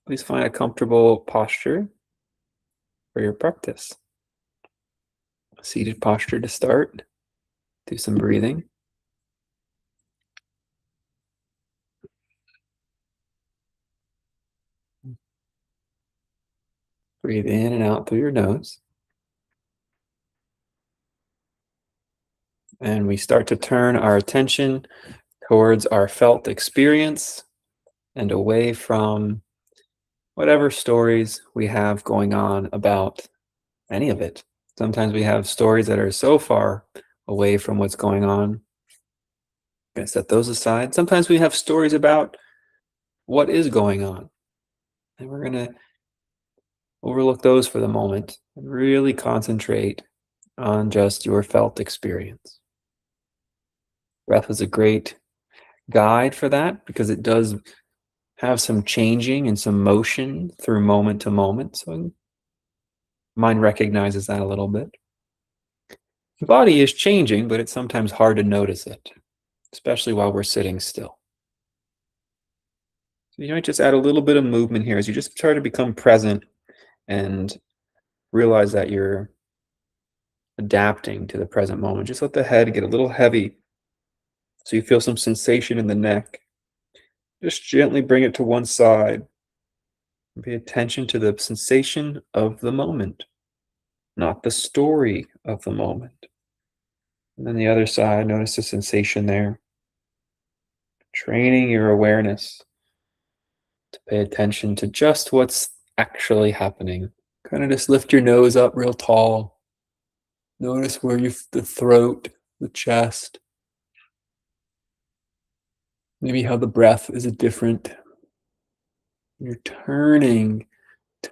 Please find a comfortable posture for your practice. Seated posture to start. Do some breathing. Breathe in and out through your nose. And we start to turn our attention towards our felt experience and away from whatever stories we have going on about any of it. Sometimes we have stories that are so far away from what's going on. We're going to set those aside. Sometimes we have stories about what is going on. And we're going to overlook those for the moment and really concentrate on just your felt experience. Breath is a great guide for that because it does have some changing and some motion through moment to moment. So mind recognizes that a little bit. The body is changing, but it's sometimes hard to notice it, especially while we're sitting still. So you might just add a little bit of movement here as you just try to become present and realize that you're adapting to the present moment. Just let the head get a little heavy so you feel some sensation in the neck. Just gently bring it to one side and pay attention to the sensation of the moment, not the story of the moment. And then the other side, notice the sensation there. Training your awareness to pay attention to just what's actually happening. Kind of just lift your nose up real tall. Notice where the throat, the chest, maybe how the breath is different. You're turning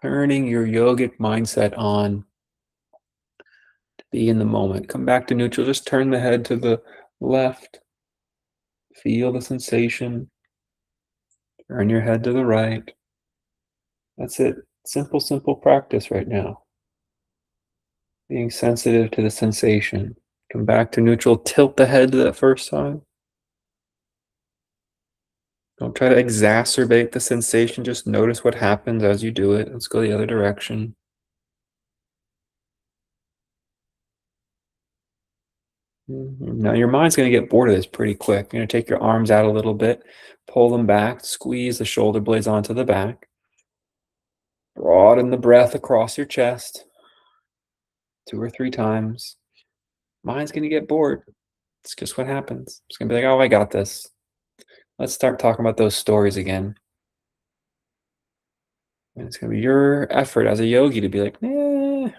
your yogic mindset on to be in the moment. Come back to neutral. Just turn the head to the left. Feel the sensation. Turn your head to the right. That's it. Simple, simple practice right now. Being sensitive to the sensation. Come back to neutral. Tilt the head to that first side. Don't try to exacerbate the sensation. Just notice what happens as you do it. Let's go the other direction. Now your mind's going to get bored of this pretty quick. You're going to take your arms out a little bit, pull them back, squeeze the shoulder blades onto the back. Broaden the breath across your chest 2 or 3 times. Mind's going to get bored. It's just what happens. It's going to be like, oh, I got this. Let's start talking about those stories again. And it's going to be your effort as a yogi to be like, I'm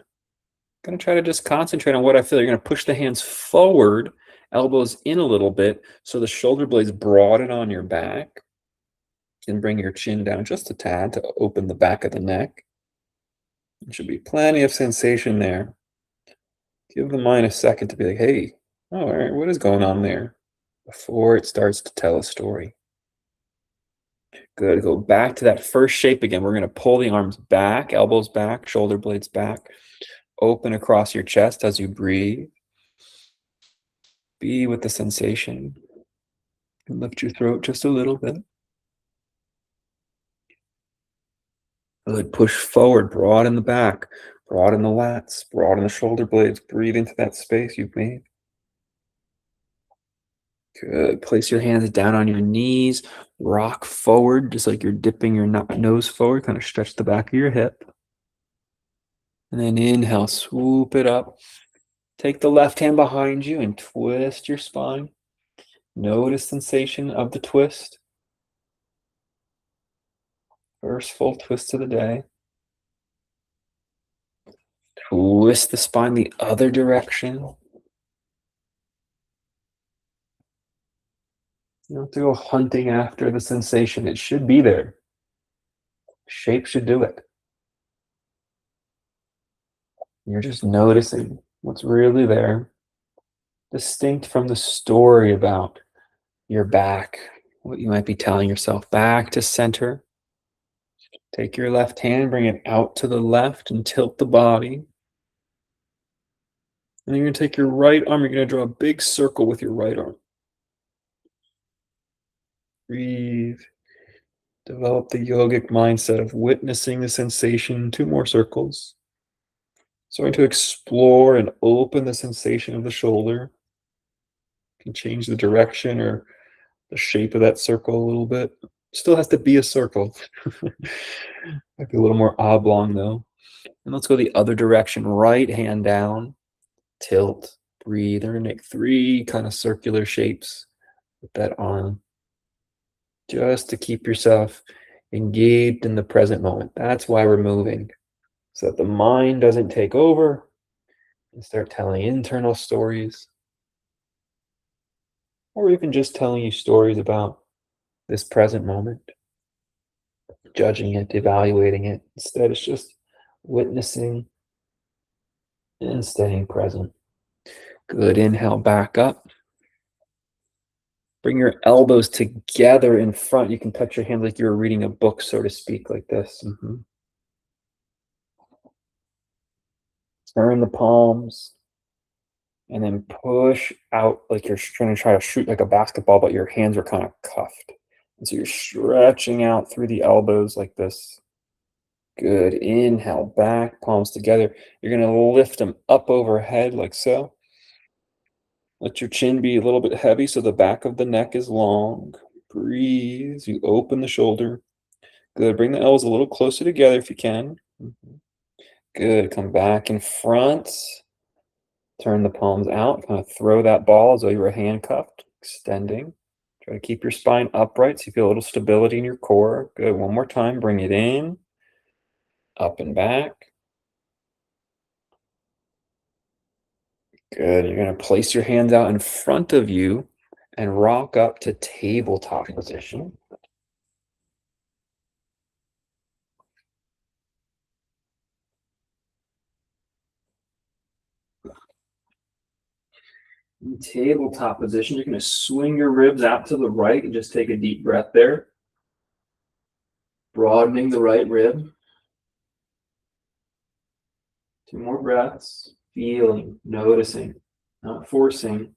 going to try to just concentrate on what I feel. You're going to push the hands forward, elbows in a little bit, so the shoulder blades broaden on your back. You can bring your chin down just a tad to open the back of the neck. There should be plenty of sensation there. Give the mind a second to be like, hey, all right, what is going on there? Before it starts to tell a story. Good. Go back to that first shape again. We're going to pull the arms back, elbows back, shoulder blades back. Open across your chest as you breathe. Be with the sensation. And lift your throat just a little bit. Good. Push forward, broaden the back, broaden the lats, broaden the shoulder blades. Breathe into that space you've made. Good. Place your hands down on your knees. Rock forward, just like you're dipping your nose forward. Kind of stretch the back of your hip. And then inhale, swoop it up. Take the left hand behind you and twist your spine. Notice sensation of the twist. First full twist of the day. Twist the spine the other direction. You don't have to go hunting after the sensation. It should be there. Shape should do it. You're just noticing what's really there, distinct from the story about your back, what you might be telling yourself. Back to center. Take your left hand, bring it out to the left and tilt the body. And then you're going to take your right arm, you're going to draw a big circle with your right arm. Breathe. Develop the yogic mindset of witnessing the sensation. 2 more circles. Starting to explore and open the sensation of the shoulder. You can change the direction or the shape of that circle a little bit. Still has to be a circle. Might be a little more oblong though. And let's go the other direction. Right hand down, tilt, breathe. We're gonna make 3 kind of circular shapes with that arm, just to keep yourself engaged in the present moment. That's why we're moving, so that the mind doesn't take over and start telling internal stories, or even just telling you stories about this present moment, judging it, evaluating it. Instead, it's just witnessing and staying present. Good. Inhale, back up. Bring your elbows together in front. You can touch your hands like you were reading a book, so to speak, like this. Turn the palms and then push out like you're trying to shoot like a basketball, but your hands are kind of cuffed. And so you're stretching out through the elbows like this. Good. Inhale, back, palms together. You're going to lift them up overhead like so. Let your chin be a little bit heavy so the back of the neck is long. Breathe. You open the shoulder. Good. Bring the elbows a little closer together if you can. Good. Come back in front. Turn the palms out. Kind of throw that ball as though you were handcuffed. Extending. Try to keep your spine upright so you feel a little stability in your core. Good. One more time. Bring it in. Up and back. Good. You're going to place your hands out in front of you and rock up to tabletop position. In tabletop position, you're going to swing your ribs out to the right and just take a deep breath there. Broadening the right rib. 2 more breaths. Feeling, noticing, not forcing.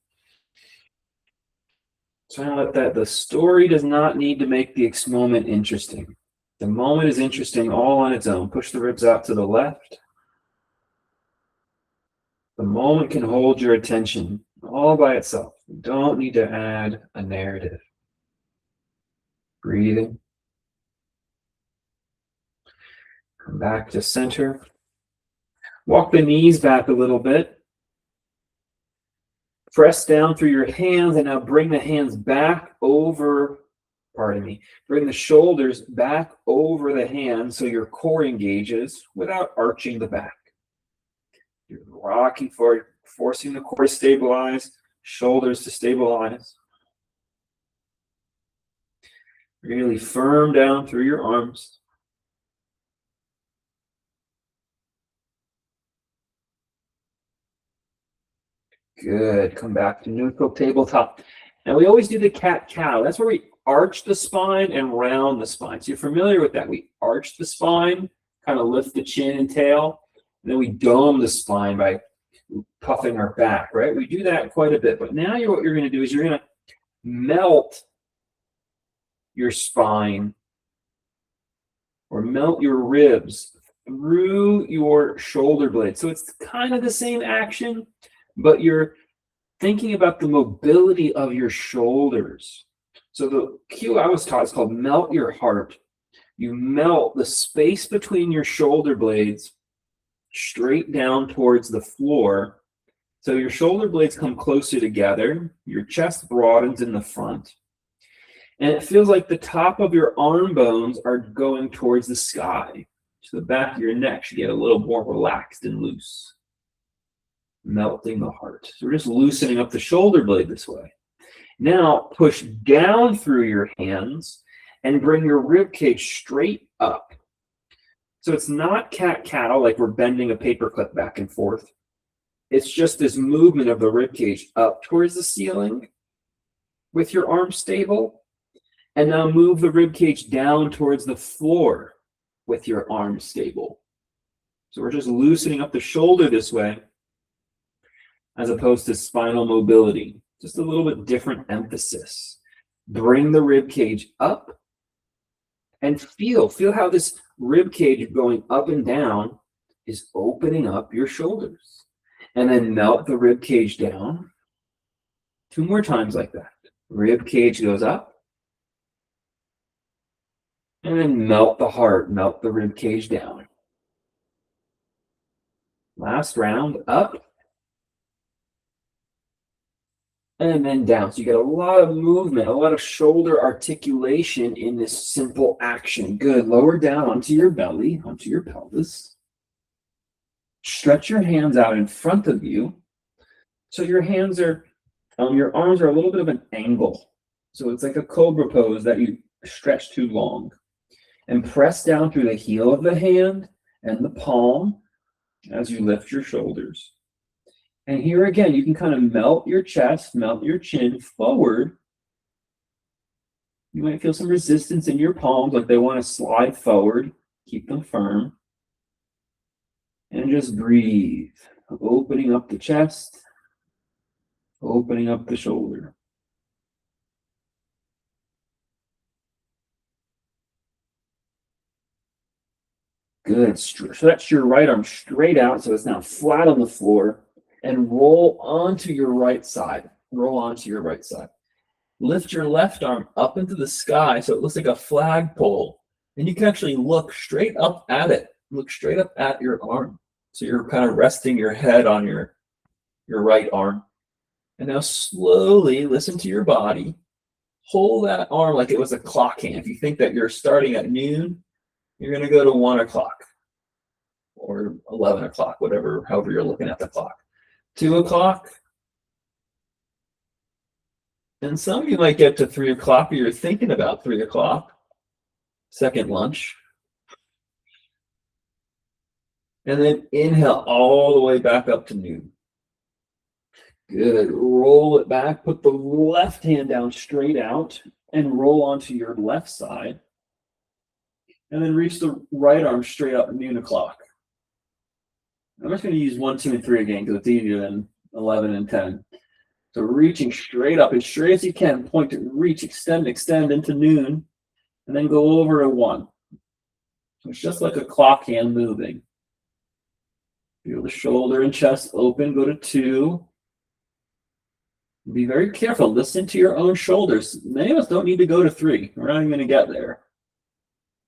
Trying to let the story does not need to make the moment interesting. The moment is interesting all on its own. Push the ribs out to the left. The moment can hold your attention all by itself. You don't need to add a narrative. Breathing. Come back to center. Walk the knees back a little bit. Press down through your hands and now bring the hands back over, bring the shoulders back over the hands so your core engages without arching the back. You're rocking forward, forcing the core to stabilize, shoulders to stabilize. Really firm down through your arms. Good. Come back to neutral tabletop. Now we always do the cat-cow. That's where we arch the spine and round the spine. So you're familiar with that. We arch the spine, kind of lift the chin and tail, and then we dome the spine by puffing our back, right? We do that quite a bit. But now what you're going to do is you're going to melt your spine or melt your ribs through your shoulder blades. So it's kind of the same action, but you're thinking about the mobility of your shoulders. So the cue I was taught is called melt your heart. You melt the space between your shoulder blades straight down towards the floor. So your shoulder blades come closer together. Your chest broadens in the front. And it feels like the top of your arm bones are going towards the sky. So the back of your neck should get a little more relaxed and loose. Melting the heart. So we're just loosening up the shoulder blade this way. Now push down through your hands and bring your rib cage straight up. So it's not cat-cow like we're bending a paperclip back and forth. It's just this movement of the rib cage up towards the ceiling with your arms stable. And now move the rib cage down towards the floor with your arms stable. So we're just loosening up the shoulder this way, as opposed to spinal mobility. Just a little bit different emphasis. Bring the rib cage up And feel how this rib cage going up and down is opening up your shoulders. And then melt the rib cage down. 2 more times like that. Rib cage goes up. And then melt the heart, melt the rib cage down. Last round, up. And then down. So you get a lot of movement, a lot of shoulder articulation in this simple action. Good. Lower down onto your belly, onto your pelvis. Stretch your hands out in front of you. So your hands are, your arms are a little bit of an angle. So it's like a cobra pose that you stretch too long. And press down through the heel of the hand and the palm as you lift your shoulders. And here again, you can kind of melt your chest, melt your chin forward. You might feel some resistance in your palms, like they want to slide forward. Keep them firm. And just breathe, opening up the chest, opening up the shoulder. Good. So that's your right arm straight out, so it's now flat on the floor. And roll onto your right side. Roll onto your right side. Lift your left arm up into the sky so it looks like a flagpole. And you can actually look straight up at it. Look straight up at your arm. So you're kind of resting your head on your right arm. And now slowly listen to your body. Hold that arm like it was a clock hand. If you think that you're starting at noon, you're going to go to 1 o'clock or 11 o'clock, however you're looking at the clock. 2 o'clock. And some of you might get to 3 o'clock, or you're thinking about 3 o'clock. Second lunch. And then inhale all the way back up to noon. Good. Roll it back. Put the left hand down straight out and roll onto your left side. And then reach the right arm straight up at noon o'clock. I'm just going to use 1, 2, and 3 again because it's easier than 11 and 10. So reaching straight up as straight as you can, point to reach, extend into noon, and then go over to 1. So it's just like a clock hand moving. Feel the shoulder and chest open, go to 2. Be very careful, listen to your own shoulders. Many of us don't need to go to 3. We're not even going to get there.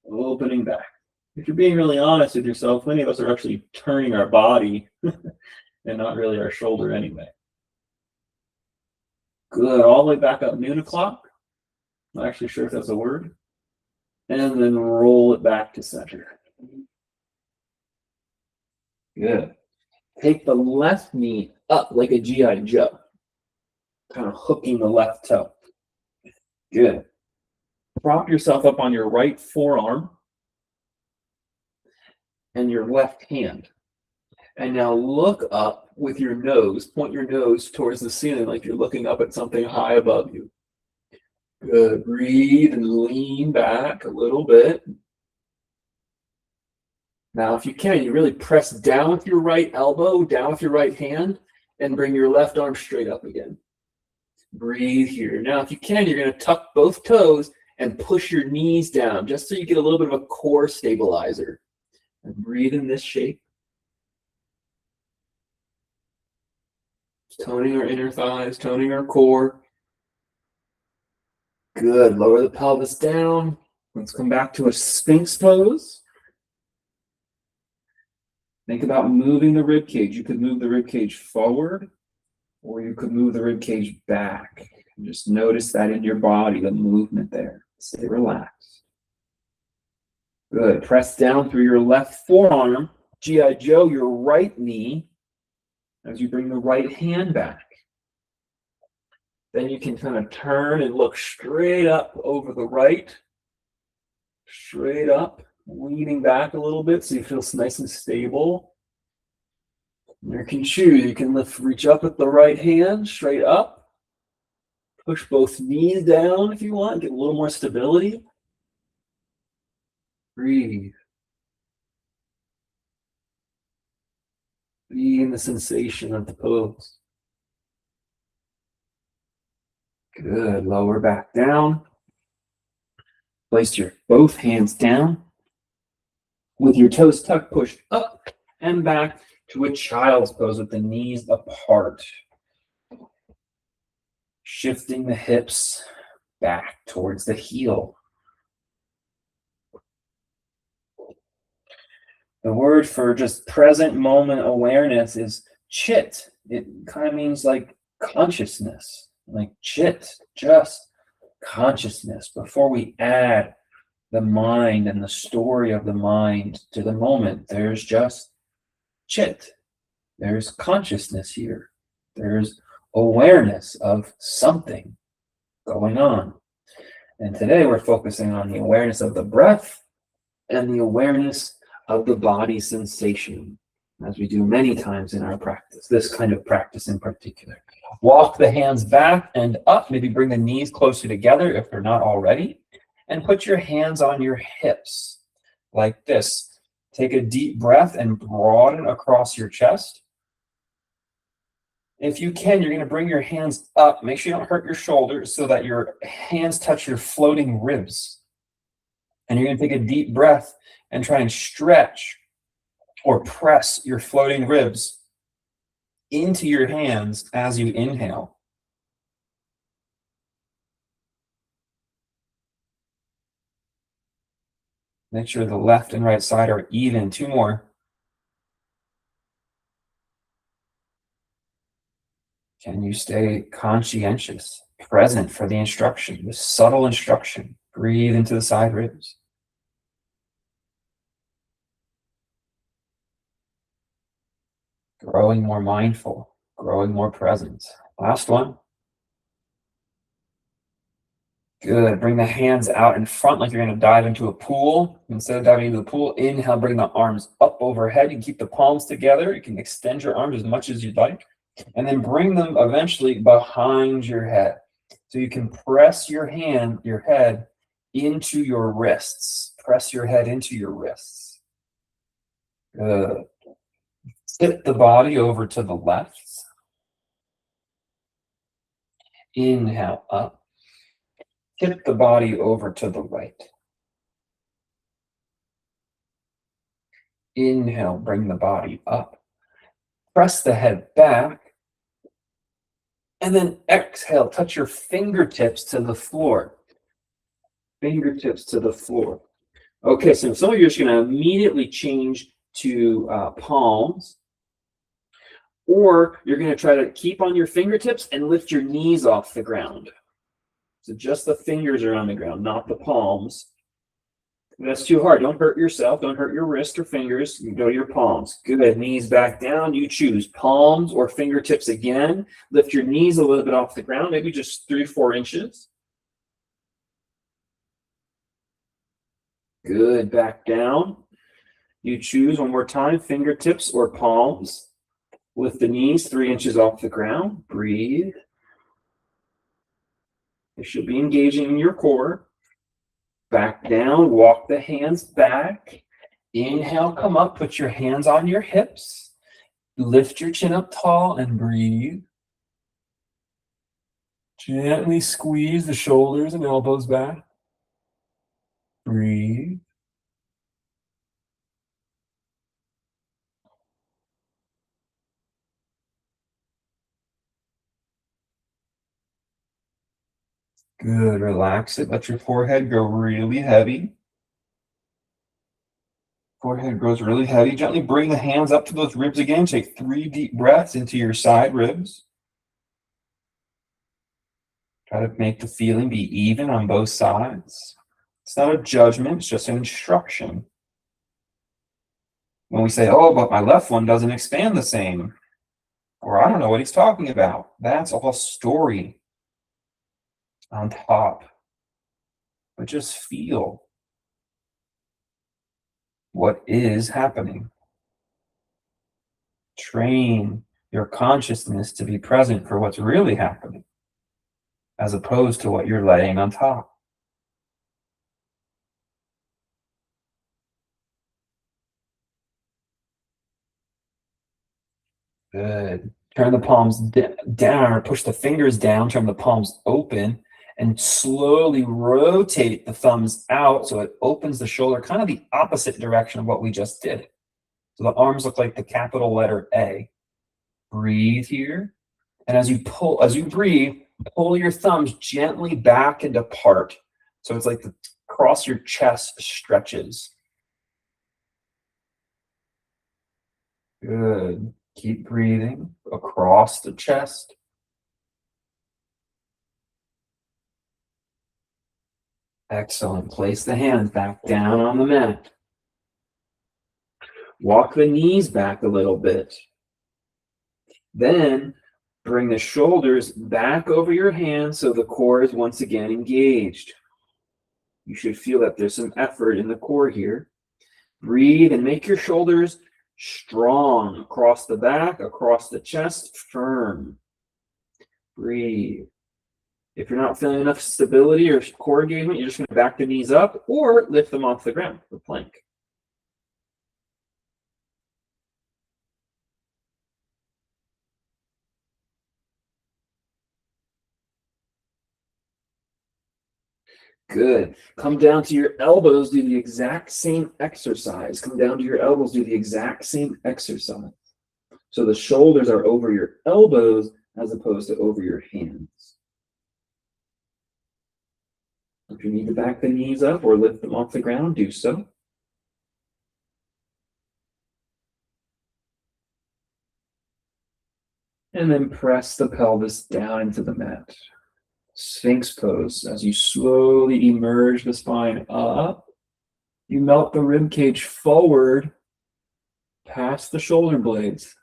Opening back. If you're being really honest with yourself, many of us are actually turning our body and not really our shoulder anyway. Good. All the way back up noon o'clock. I'm not actually sure if that's a word. And then roll it back to center. Good. Take the left knee up like a G.I. Joe. Kind of hooking the left toe. Good. Prop yourself up on your right forearm and your left hand. And now look up with your nose. Point your nose towards the ceiling like you're looking up at something high above you. Good. Breathe and lean back a little bit. Now, if you can, you really press down with your right elbow, down with your right hand, and bring your left arm straight up again. Breathe here. Now, if you can, you're going to tuck both toes and push your knees down just so you get a little bit of a core stabilizer. And breathe in this shape. Toning our inner thighs, toning our core. Good. Lower the pelvis down. Let's come back to a Sphinx pose. Think about moving the rib cage. You could move the rib cage forward, or you could move the rib cage back. Just notice that in your body, the movement there. Stay relaxed. Good. Press down through your left forearm. G.I. Joe, your right knee, as you bring the right hand back. Then you can kind of turn and look straight up over the right. Straight up, leaning back a little bit so you feel nice and stable. You can choose. You can reach up with the right hand, straight up. Push both knees down if you want, get a little more stability. Breathe. Be in the sensation of the pose. Good. Lower back down. Place your both hands down with your toes tucked, pushed up and back to a child's pose with the knees apart. Shifting the hips back towards the heel. The word for just present moment awareness is chit. It kind of means like consciousness, like chit, just consciousness. Before we add the mind and the story of the mind to the moment, there's just chit. There's consciousness here. There's awareness of something going on. And today we're focusing on the awareness of the breath and the awareness of the body sensation, as we do many times in our practice, this kind of practice in particular. Walk the hands back and up, maybe bring the knees closer together if they're not already, and put your hands on your hips like this. Take a deep breath and broaden across your chest. If you can, you're going to bring your hands up. Make sure you don't hurt your shoulders so that your hands touch your floating ribs. And you're going to take a deep breath and try and stretch or press your floating ribs into your hands as you inhale. Make sure the left and right side are even. 2 more. Can you stay conscientious, present for the instruction, the subtle instruction? Breathe into the side ribs. Growing more mindful, growing more present. Last one. Good. Bring the hands out in front like you're going to dive into a pool. Instead of diving into the pool, inhale, bring the arms up overhead. You can keep the palms together. You can extend your arms as much as you'd like. And then bring them eventually behind your head. So you can press your head into your wrists. Press your head into your wrists. Good. Tip the body over to the left. Inhale up. Tip the body over to the right. Inhale, bring the body up. Press the head back. And then exhale, touch your fingertips to the floor. Fingertips to the floor. Okay, so some of you are just going to immediately change to palms. Or you're going to try to keep on your fingertips and lift your knees off the ground. So just the fingers are on the ground, not the palms. If that's too hard, don't hurt yourself. Don't hurt your wrist or fingers. You go to your palms. Good. Knees back down. You choose palms or fingertips again. Lift your knees a little bit off the ground, maybe just 3-4 inches. Good. Back down. You choose one more time, fingertips or palms. Lift the knees 3 inches off the ground. Breathe. You should be engaging in your core. Back down, walk the hands back. Inhale, come up, put your hands on your hips. Lift your chin up tall and breathe. Gently squeeze the shoulders and elbows back. Breathe. Good, relax it. Let your forehead go really heavy. Forehead grows really heavy. Gently bring the hands up to those ribs again. Take 3 deep breaths into your side ribs. Try to make the feeling be even on both sides. It's not a judgment, it's just an instruction. When we say, oh, but my left one doesn't expand the same, or I don't know what he's talking about, that's all story on top. But just feel what is happening. Train your consciousness to be present for what's really happening, as opposed to what you're laying on top. Good. Turn the palms down, or push the fingers down, turn the palms open, And slowly rotate the thumbs out so it opens the shoulder, kind of the opposite direction of what we just did. So the arms look like the capital letter A. Breathe here. And as you breathe, pull your thumbs gently back and apart. So it's like across your chest stretches. Good. Keep breathing across the chest. Excellent. Place the hands back down on the mat. Walk the knees back a little bit. Then bring the shoulders back over your hands so the core is once again engaged. You should feel that there's some effort in the core here. Breathe and make your shoulders strong across the back, across the chest, firm. Breathe. If you're not feeling enough stability or core engagement, you're just going to back the knees up or lift them off the ground for plank. Good. Come down to your elbows, do the exact same exercise. Come down to your elbows, do the exact same exercise. So the shoulders are over your elbows as opposed to over your hands. If you need to back the knees up or lift them off the ground, do so. And then press the pelvis down into the mat. Sphinx pose. As you slowly emerge the spine up, you melt the rib cage forward past the shoulder blades.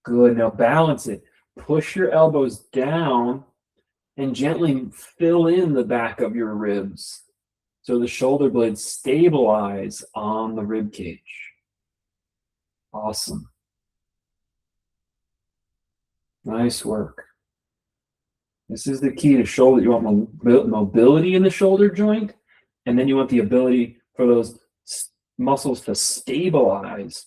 Good. Now balance it. Push your elbows down and gently fill in the back of your ribs so the shoulder blades stabilize on the rib cage. Awesome. Nice work. This is the key to shoulder. You want mobility in the shoulder joint, and then you want the ability for those muscles to stabilize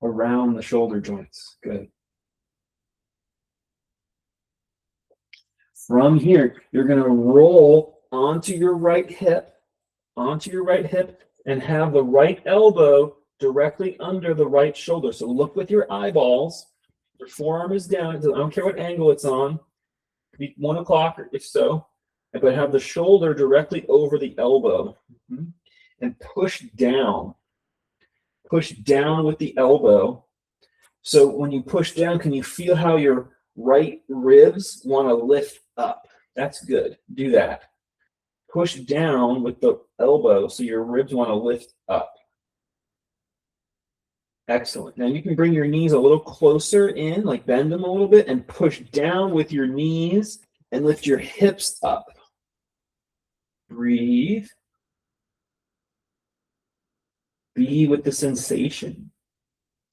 around the shoulder joints. Good. From here, you're going to roll onto your right hip, and have the right elbow directly under the right shoulder. So look with your eyeballs. Your forearm is down. I don't care what angle it's on. It could be 1 o'clock or if so. But have the shoulder directly over the elbow. And push down. Push down with the elbow. So when you push down, can you feel how your right ribs want to lift up? That's good. Do that. Push down with the elbow so your ribs want to lift up. Excellent. Now you can bring your knees a little closer in, like bend them a little bit, and push down with your knees and lift your hips up. Breathe. Be with the sensation.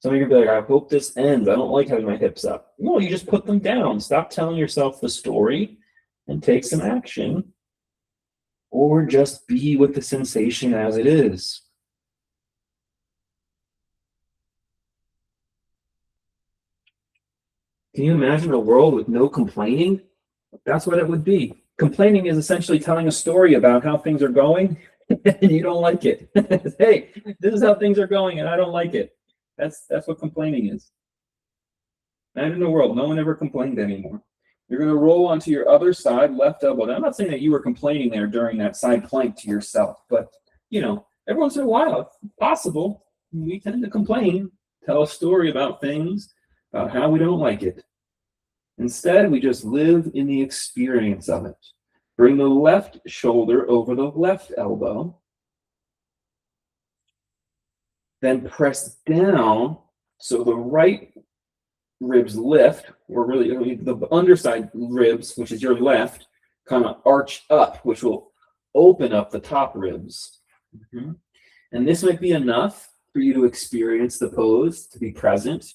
Some of you are like, I hope this ends. I don't like having my hips up. No, you just put them down. Stop telling yourself the story and take some action. Or just be with the sensation as it is. Can you imagine a world with no complaining? That's what it would be. Complaining is essentially telling a story about how things are going and you don't like it. Hey, this is how things are going and I don't like it. That's what complaining is. Imagine a world no one ever complained anymore. You're going to roll onto your other side, left elbow. Now, I'm not saying that you were complaining there during that side plank to yourself, but every once in a while, if possible, we tend to complain, tell a story about things, about how we don't like it. Instead, we just live in the experience of it. Bring the left shoulder over the left elbow. Then press down so the right ribs lift, or really the underside ribs, which is your left, kind of arch up, which will open up the top ribs. And this might be enough for you to experience the pose, to be present.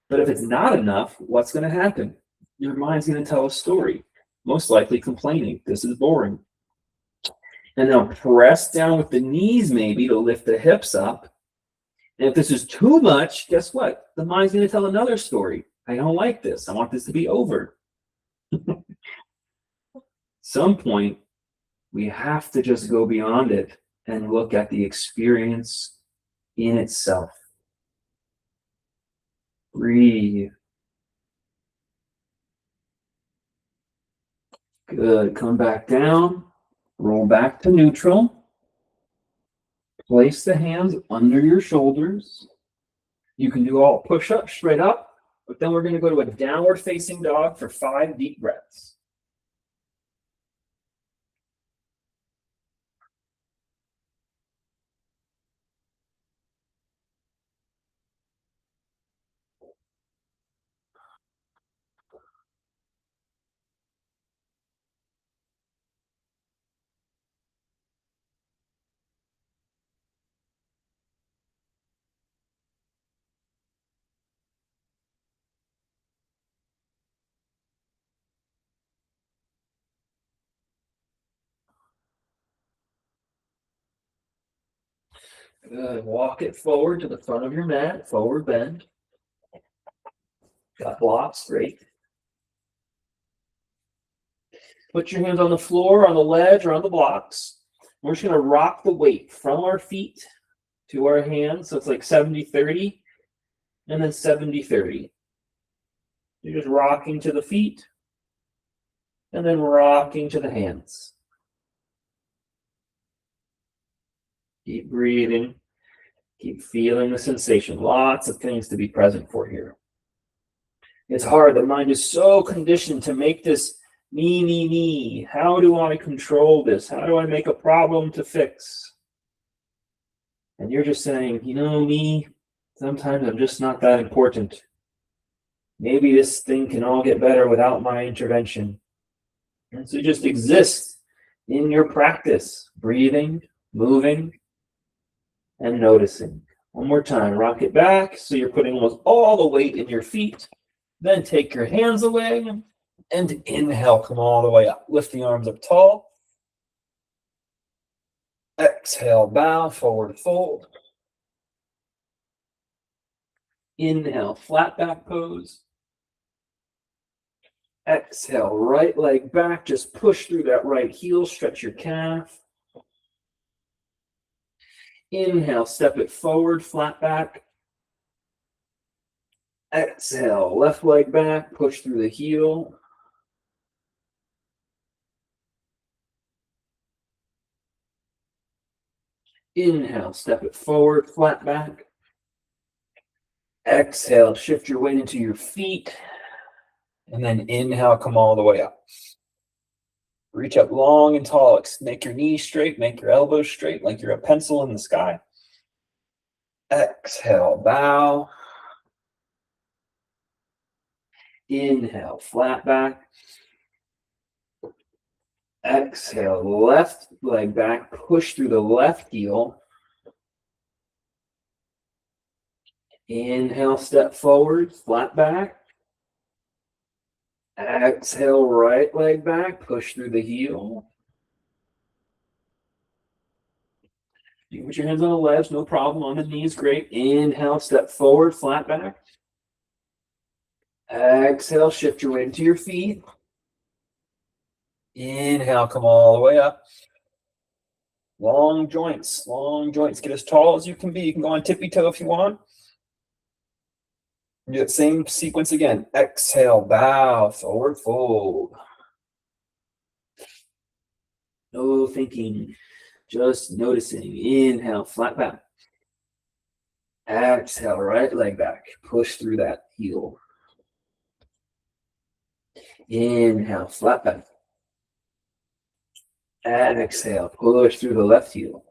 But if it's not enough, what's going to happen? Your mind's going to tell a story, most likely complaining. This is boring. And now press down with the knees maybe to lift the hips up. And if this is too much, guess what? The mind's going to tell another story. I don't like this. I want this to be over. Some point, we have to just go beyond it and look at the experience in itself. Breathe. Good. Come back down. Roll back to neutral. Place the hands under your shoulders. You can do all push-ups straight up, but then we're going to go to a downward facing dog for 5 deep breaths. Good. Walk it forward to the front of your mat, forward bend. Got blocks, great. Put your hands on the floor, on the ledge, or on the blocks. We're just going to rock the weight from our feet to our hands. So it's like 70-30 and then 70-30. You're just rocking to the feet and then rocking to the hands. Keep breathing. Keep feeling the sensation. Lots of things to be present for here. It's hard. The mind is so conditioned to make this me. How do I control this? How do I make a problem to fix? And you're just saying, me, sometimes I'm just not that important. Maybe this thing can all get better without my intervention. And so just exist in your practice, breathing, moving, and noticing. One more time, rock it back so you're putting almost all the weight in your feet. Then take your hands away and inhale, come all the way up. Lift the arms up tall. Exhale, bow, forward fold. Inhale, flat back pose. Exhale, right leg back. Just push through that right heel, stretch your calf. Inhale, step it forward, flat back. Exhale, left leg back, push through the heel. Inhale, step it forward, flat back. Exhale, shift your weight into your feet. And then inhale, come all the way up. Reach up long and tall. Make your knees straight, make your elbows straight like you're a pencil in the sky. Exhale, bow. Inhale, flat back. Exhale, left leg back, push through the left heel. Inhale, step forward, flat back. Exhale, right leg back, push through the heel. You can put your hands on the legs, no problem. On the knees, great. Inhale, step forward, flat back. Exhale, shift your weight into your feet. Inhale, come all the way up. Long joints, long joints. Get as tall as you can be. You can go on tippy toe if you want. Do that same sequence again. Exhale, bow, forward fold. No thinking, just noticing. Inhale, flat back. Exhale, right leg back. Push through that heel. Inhale, flat back. Exhale, push through the left heel.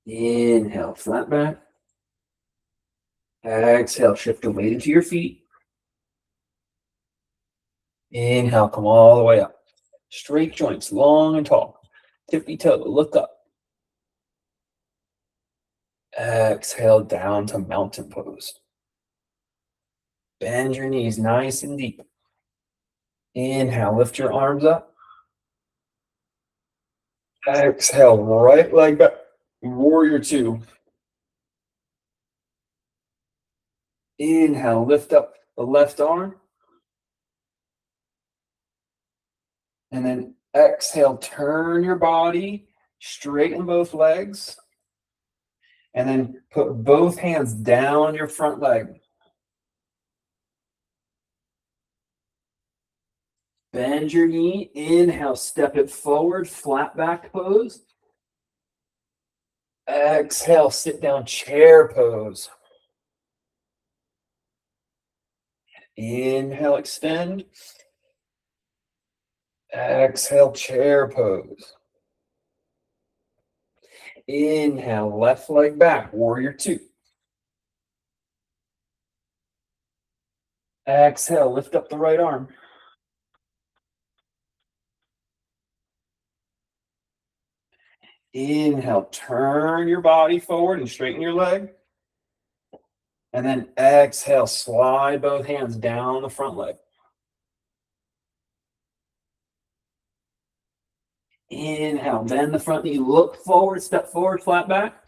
Inhale, flat back. Exhale, shift the weight into your feet. Inhale, come all the way up. Straight joints, long and tall. Tippy toe, look up. Exhale, down to mountain pose. Bend your knees nice and deep. Inhale, lift your arms up. Exhale, right leg back. Warrior two. Inhale, lift up the left arm. And then exhale, turn your body, straighten both legs. And then put both hands down your front leg. Bend your knee. Inhale, step it forward, flat back pose. Exhale, sit down chair pose. Inhale, extend. Exhale, chair pose. Inhale, left leg back, warrior two. Exhale, lift up the right arm. Inhale, turn your body forward and straighten your leg. And then exhale, slide both hands down the front leg. Inhale, bend the front knee, look forward, step forward, flat back.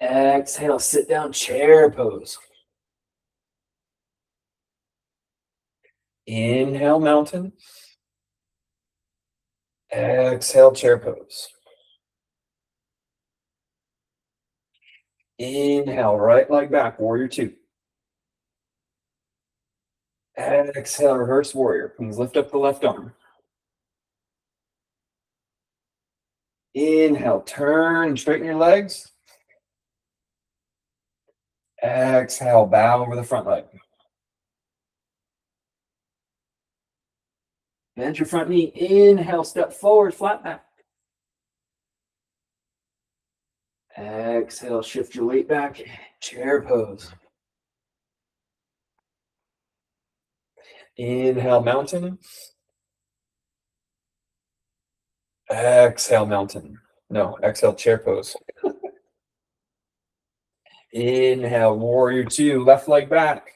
Exhale, sit down chair pose. Inhale, mountain. Exhale, chair pose. Inhale, right leg back, warrior two. Exhale, reverse warrior. Please lift up the left arm. Inhale, turn, straighten your legs. Exhale, bow over the front leg. Bend your front knee. Inhale, step forward, flat back. Exhale, shift your weight back, chair pose. Inhale, mountain. Exhale, mountain. No, exhale, chair pose. Inhale, warrior two, left leg back.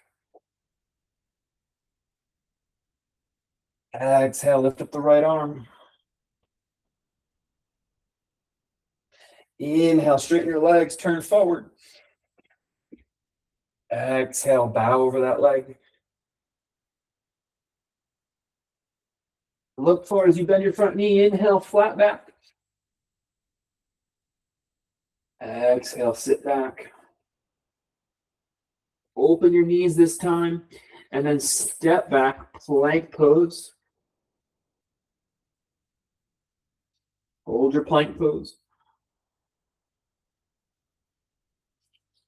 Exhale, lift up the right arm. Inhale, straighten your legs, turn forward. Exhale, bow over that leg. Look forward as you bend your front knee. Inhale, flat back. Exhale, sit back. Open your knees this time, and then step back, plank pose. Hold your plank pose.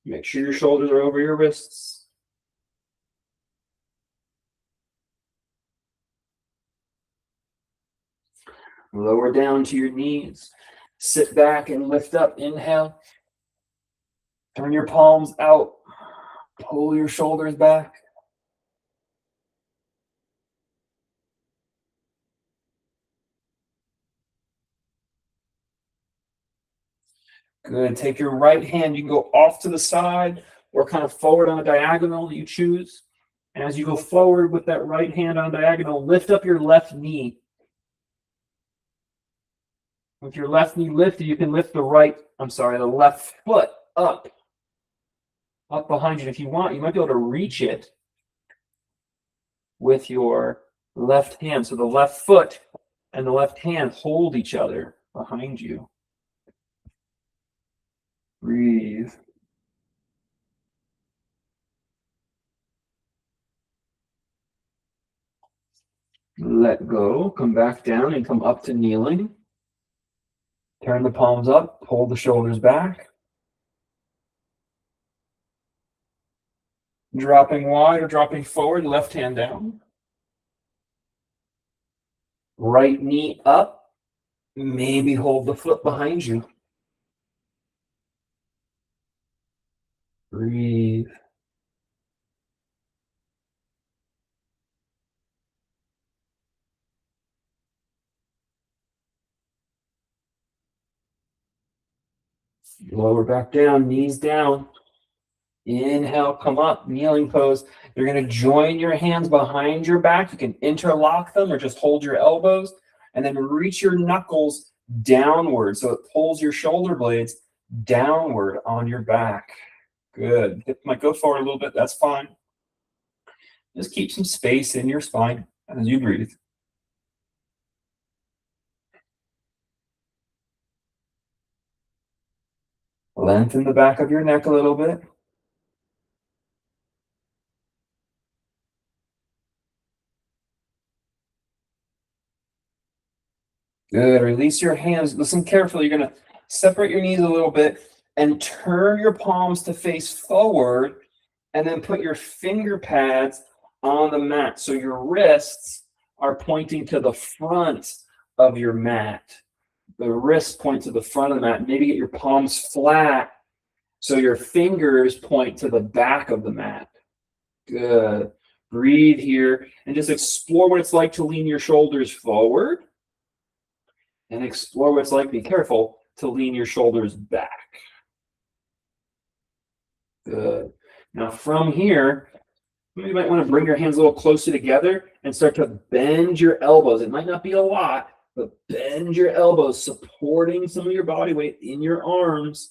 Make sure your shoulders are over your wrists. Lower down to your knees. Sit back and lift up. Inhale. Turn your palms out. Pull your shoulders back. Good. Take your right hand. You can go off to the side or kind of forward on a diagonal that you choose. And as you go forward with that right hand on diagonal, lift up your left knee. With your left knee lifted, you can lift the left foot up behind you. If you want, you might be able to reach it with your left hand. So the left foot and the left hand hold each other behind you. Breathe. Let go. Come back down and come up to kneeling. Turn the palms up. Pull the shoulders back. Dropping wide or dropping forward. Left hand down. Right knee up. Maybe hold the foot behind you. Breathe. Lower back down, knees down. Inhale, come up, kneeling pose. You're going to join your hands behind your back. You can interlock them or just hold your elbows and then reach your knuckles downward. So it pulls your shoulder blades downward on your back. Good. Hip might go forward a little bit. That's fine. Just keep some space in your spine as you breathe. Lengthen the back of your neck a little bit. Good. Release your hands. Listen carefully. You're going to separate your knees a little bit and turn your palms to face forward, and then put your finger pads on the mat. So your wrists are pointing to the front of your mat. The wrists point to the front of the mat. Maybe get your palms flat so your fingers point to the back of the mat. Good. Breathe here and just explore what it's like to lean your shoulders forward, and explore what it's like, be careful, to lean your shoulders back. Good. Now from here, you might want to bring your hands a little closer together and start to bend your elbows. It might not be a lot, but bend your elbows, supporting some of your body weight in your arms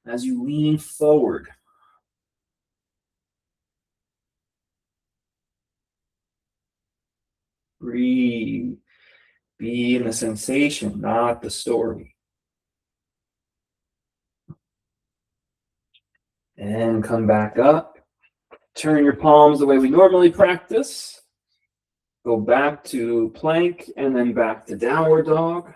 as you lean forward. Breathe. Be in the sensation, not the story. And come back up. Turn your palms the way we normally practice. Go back to plank and then back to downward dog.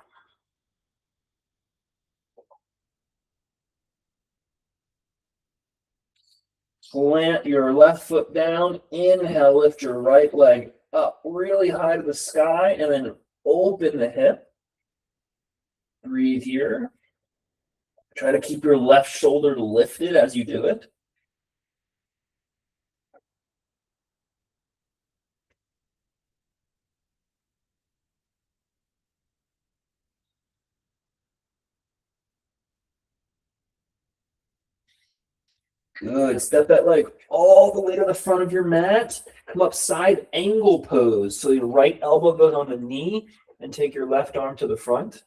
Plant your left foot down. Inhale, lift your right leg up really high to the sky, and then open the hip. Breathe here. Try to keep your left shoulder lifted as you do it. Good. Step that leg all the way to the front of your mat. Come up side angle pose. So your right elbow goes on the knee, and take your left arm to the front.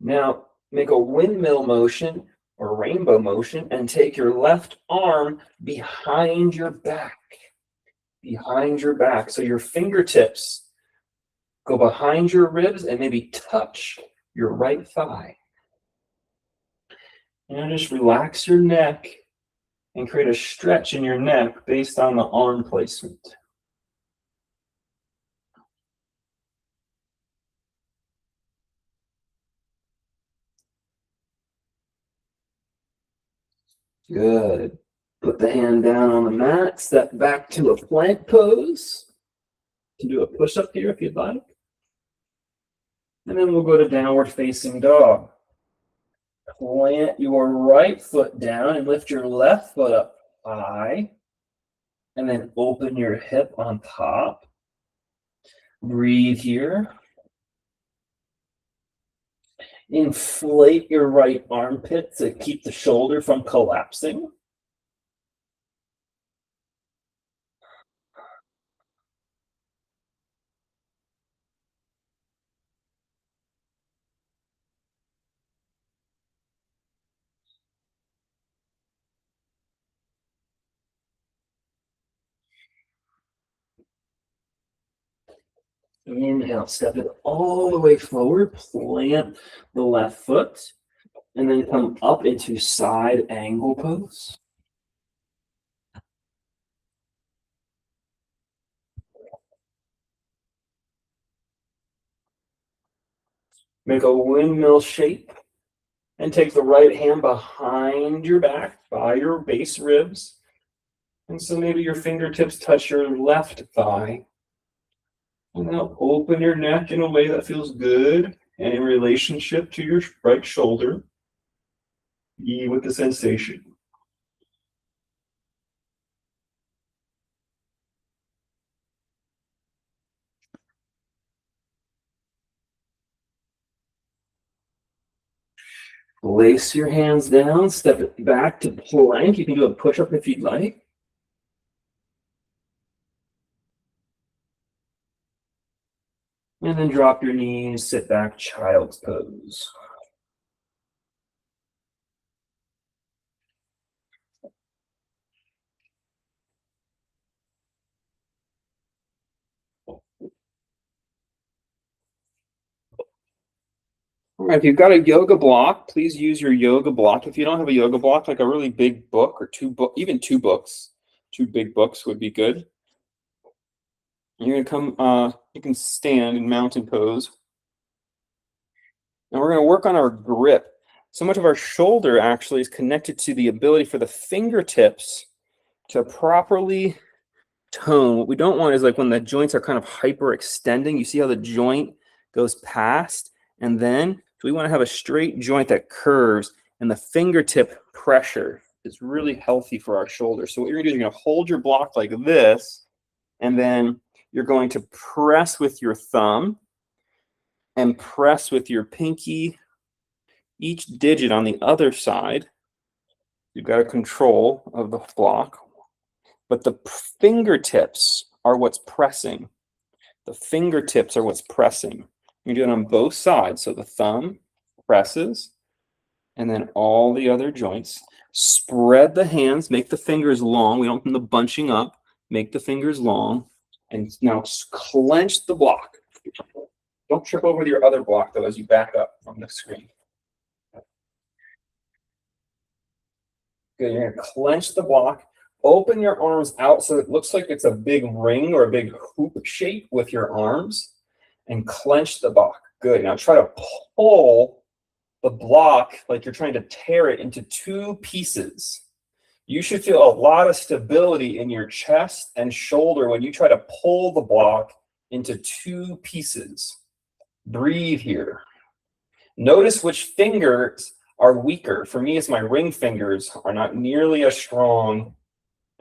Now make a windmill motion or rainbow motion and take your left arm behind your back. Behind your back. So your fingertips go behind your ribs and maybe touch your right thigh. And just relax your neck and create a stretch in your neck based on the arm placement. Good. Put the hand down on the mat, step back to a plank pose. You can do a push-up here if you'd like. And then we'll go to downward facing dog. Plant your right foot down and lift your left foot up high. And then open your hip on top. Breathe here. Inflate your right armpit to keep the shoulder from collapsing. Inhale, step it all the way forward, plant the left foot, and then come up into side angle pose. Make a windmill shape and take the right hand behind your back by your base ribs. And so maybe your fingertips touch your left thigh. And now open your neck in a way that feels good and in relationship to your right shoulder. Be with the sensation. Place your hands down, step it back to plank. You can do a push-up if you'd like. And then drop your knees, sit back, child's pose. All right, if you've got a yoga block, please use your yoga block. If you don't have a yoga block, like a really big book or even two books, two big books would be good. You're gonna come, you can stand in mountain pose. And we're gonna work on our grip. So much of our shoulder actually is connected to the ability for the fingertips to properly tone. What we don't want is like when the joints are kind of hyperextending, you see how the joint goes past, and then so we want to have a straight joint that curves, and the fingertip pressure is really healthy for our shoulder. So what you're gonna do is you're gonna hold your block like this, and then you're going to press with your thumb and press with your pinky, each digit on the other side. You've got a control of the block, but the fingertips are what's pressing. The fingertips are what's pressing. You do it on both sides. So the thumb presses, and then all the other joints. Spread the hands, make the fingers long. We don't want them bunching up. Make the fingers long. And now clench the block. Don't trip over your other block, though, as you back up from the screen. Good. You're going to clench the block. Open your arms out so it looks like it's a big ring or a big hoop shape with your arms, and clench the block. Good. Now try to pull the block like you're trying to tear it into two pieces. You should feel a lot of stability in your chest and shoulder when you try to pull the block into two pieces. Breathe here. Notice which fingers are weaker. For me, it's my ring fingers are not nearly as strong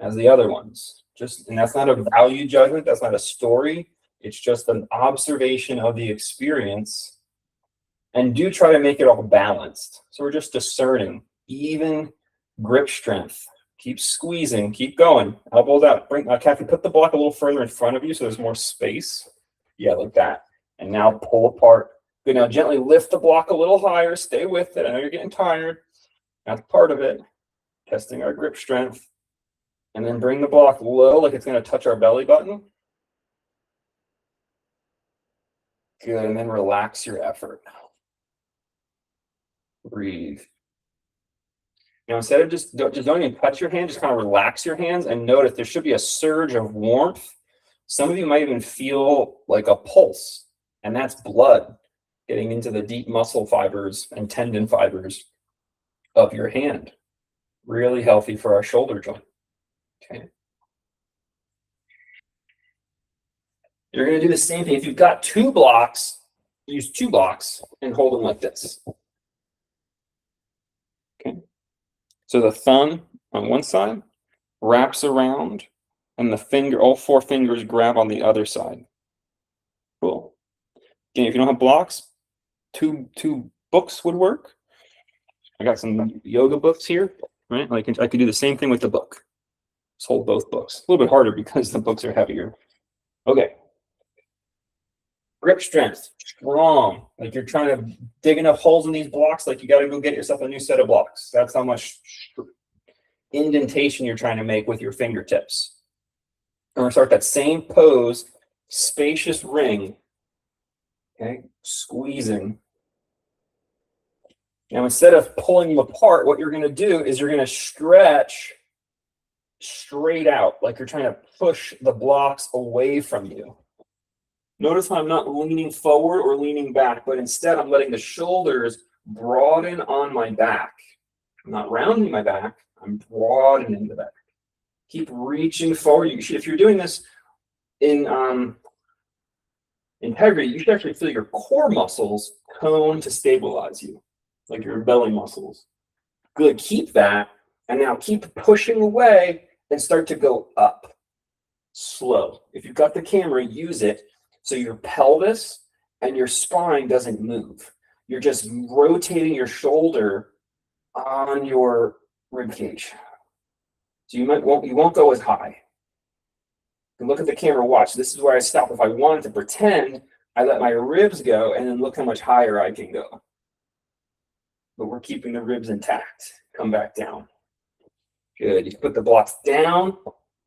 as the other ones. And that's not a value judgment. That's not a story. It's just an observation of the experience. And do try to make it all balanced. So we're just discerning. Even grip strength. Keep squeezing. Keep going. Elbows out. Bring, Kathy, put the block a little further in front of you so there's more space. Yeah, like that. And now pull apart. Good. Now gently lift the block a little higher. Stay with it. I know you're getting tired. That's part of it. Testing our grip strength. And then bring the block low like it's going to touch our belly button. Good. And then relax your effort. Breathe. Now, instead of just don't even touch your hand, just kind of relax your hands and notice there should be a surge of warmth. Some of you might even feel like a pulse, and that's blood getting into the deep muscle fibers and tendon fibers of your hand. Really healthy for our shoulder joint. Okay. You're going to do the same thing. If you've got two blocks, use two blocks and hold them like this. Okay. So the thumb on one side wraps around, and all four fingers grab on the other side. Cool. Again, if you don't have blocks, two books would work. I got some yoga books here, right? I could do the same thing with the book. Just hold both books. A little bit harder because the books are heavier. Okay. Grip strength, strong. Like you're trying to dig enough holes in these blocks, like you got to go get yourself a new set of blocks. That's how much indentation you're trying to make with your fingertips. And we're going to start that same pose, spacious ring. Okay, squeezing. Now, instead of pulling them apart, what you're going to do is you're going to stretch straight out, like you're trying to push the blocks away from you. Notice how I'm not leaning forward or leaning back, but instead I'm letting the shoulders broaden on my back. I'm not rounding my back, I'm broadening the back. Keep reaching forward. If you're doing this in integrity, you should actually feel your core muscles tone to stabilize you, like your belly muscles. Good, keep that, and now keep pushing away and start to go up. Slow. If you've got the camera, use it. So your pelvis and your spine doesn't move. You're just rotating your shoulder on your rib cage. So you won't go as high. You can look at the camera, watch. This is where I stop. If I wanted to pretend, I let my ribs go, and then look how much higher I can go. But we're keeping the ribs intact. Come back down. Good. You put the blocks down.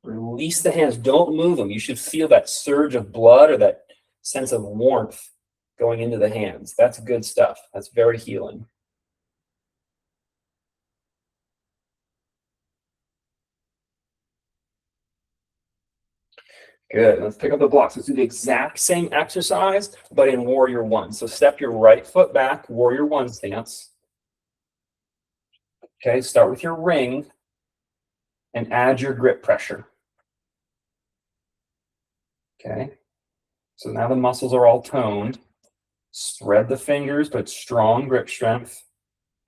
Release the hands. Don't move them. You should feel that surge of blood or that sense of warmth going into the hands. That's good stuff. That's very healing. Good. Let's pick up the blocks. Let's do the exact same exercise, but in Warrior One. So step your right foot back, Warrior One stance. Okay, start with your ring and add your grip pressure. Okay, so now the muscles are all toned. Spread the fingers, but strong grip strength.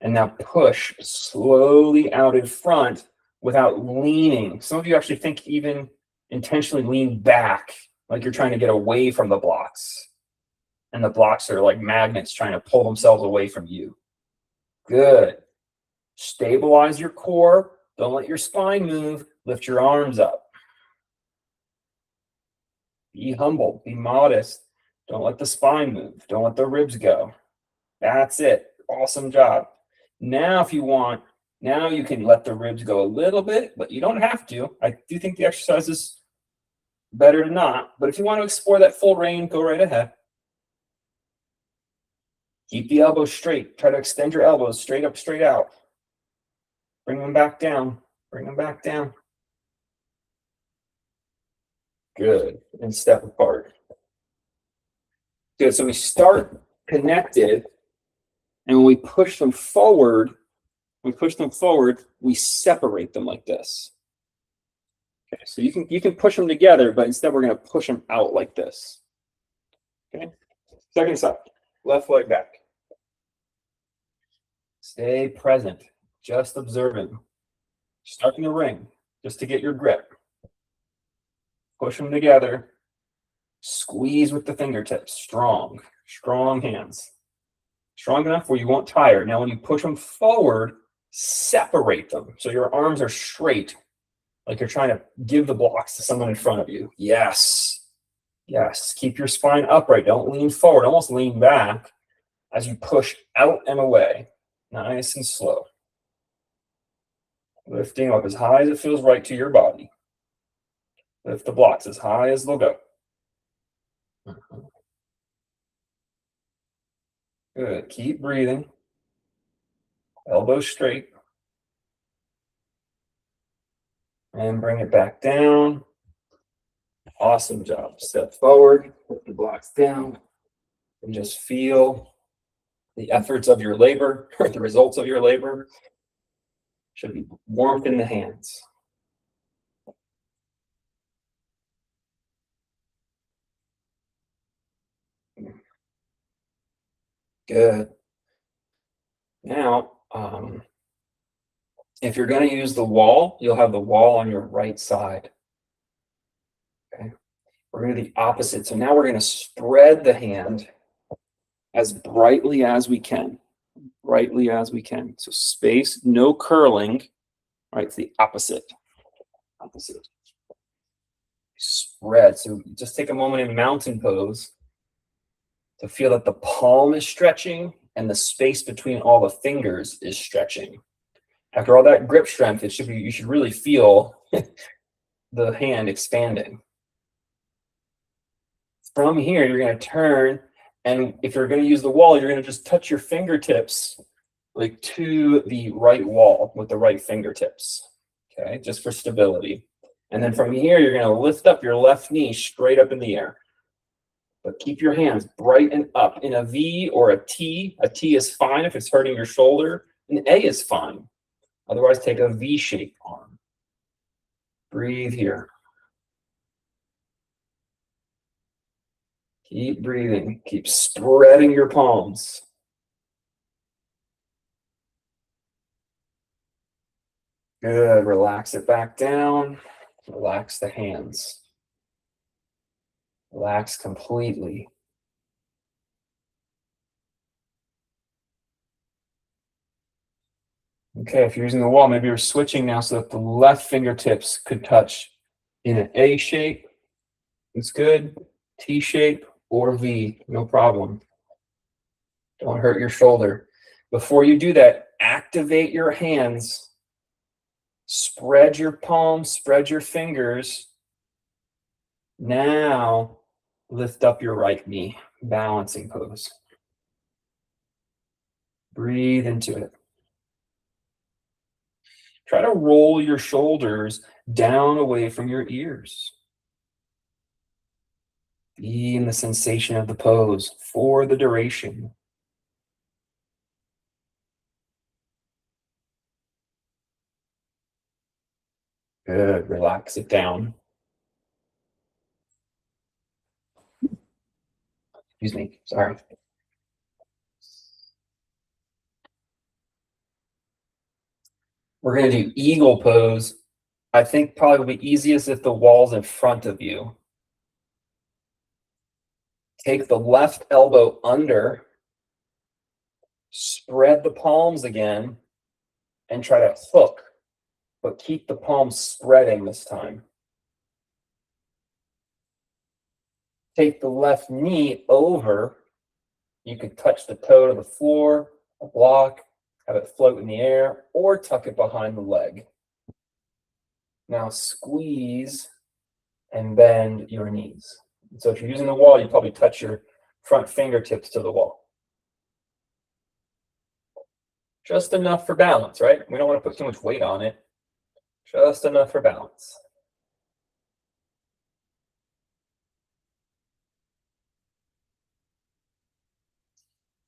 And now push slowly out in front without leaning. Some of you actually think even intentionally lean back, like you're trying to get away from the blocks. And the blocks are like magnets trying to pull themselves away from you. Good. Stabilize your core. Don't let your spine move. Lift your arms up. Be humble. Be modest. Don't let the spine move. Don't let the ribs go. That's it. Awesome job. Now, if you want, now you can let the ribs go a little bit, but you don't have to. I do think the exercise is better to not. But if you want to explore that full range, go right ahead. Keep the elbows straight. Try to extend your elbows straight up, straight out. Bring them back down. Bring them back down. Good. And step apart. Good. So we start connected, and when we push them forward, we separate them like this. Okay, so you can push them together, but instead we're going to push them out like this. Okay. Second side. Left leg back. Stay present. Just observing. Start in the ring, just to get your grip. Push them together. Squeeze with the fingertips. Strong. Strong hands. Strong enough where you won't tire. Now, when you push them forward, separate them. So your arms are straight, like you're trying to give the blocks to someone in front of you. Yes. Yes. Keep your spine upright. Don't lean forward. Almost lean back as you push out and away. Nice and slow. Lifting up as high as it feels right to your body. Lift the blocks as high as they'll go. Good. Keep breathing. Elbows straight. And bring it back down. Awesome job. Step forward, put the blocks down, and just feel the efforts of your labor, or the results of your labor. Should be warmth in the hands. Good. Now, if you're going to use the wall, you'll have the wall on your right side. Okay. We're going to do the opposite. So now we're going to spread the hand as brightly as we can. Brightly as we can. So space, no curling. Right, it's the opposite. Opposite. Spread. So just take a moment in mountain pose to feel that the palm is stretching and the space between all the fingers is stretching. After all that grip strength, you should really feel the hand expanding. From here, you're going to turn, and if you're going to use the wall, you're going to just touch your fingertips like to the right wall with the right fingertips. Okay, just for stability. And then from here, you're going to lift up your left knee straight up in the air. But keep your hands bright and up in a V or a T. A T is fine if it's hurting your shoulder. An A is fine. Otherwise, take a V-shaped arm. Breathe here. Keep breathing. Keep spreading your palms. Good. Relax it back down. Relax the hands. Relax completely. Okay, if you're using the wall, maybe you're switching now so that the left fingertips could touch in an A shape. It's good. T shape or V, no problem. Don't hurt your shoulder. Before you do that, activate your hands. Spread your palms, spread your fingers. Now, lift up your right knee. balancing pose. Breathe into it. Try to roll your shoulders down away from your ears. Be in the sensation of the pose for the duration. Good. Relax it down. Excuse me. Sorry. We're going to do eagle pose. I think probably will be easiest if the wall's in front of you. Take the left elbow under, spread the palms again, and try to hook, but keep the palms spreading this time. Take the left knee over. You could touch the toe to the floor, a block, have it float in the air, or tuck it behind the leg. Now squeeze and bend your knees. So if you're using the wall, you probably touch your front fingertips to the wall. Just enough for balance, right? We don't want to put too much weight on it. Just enough for balance.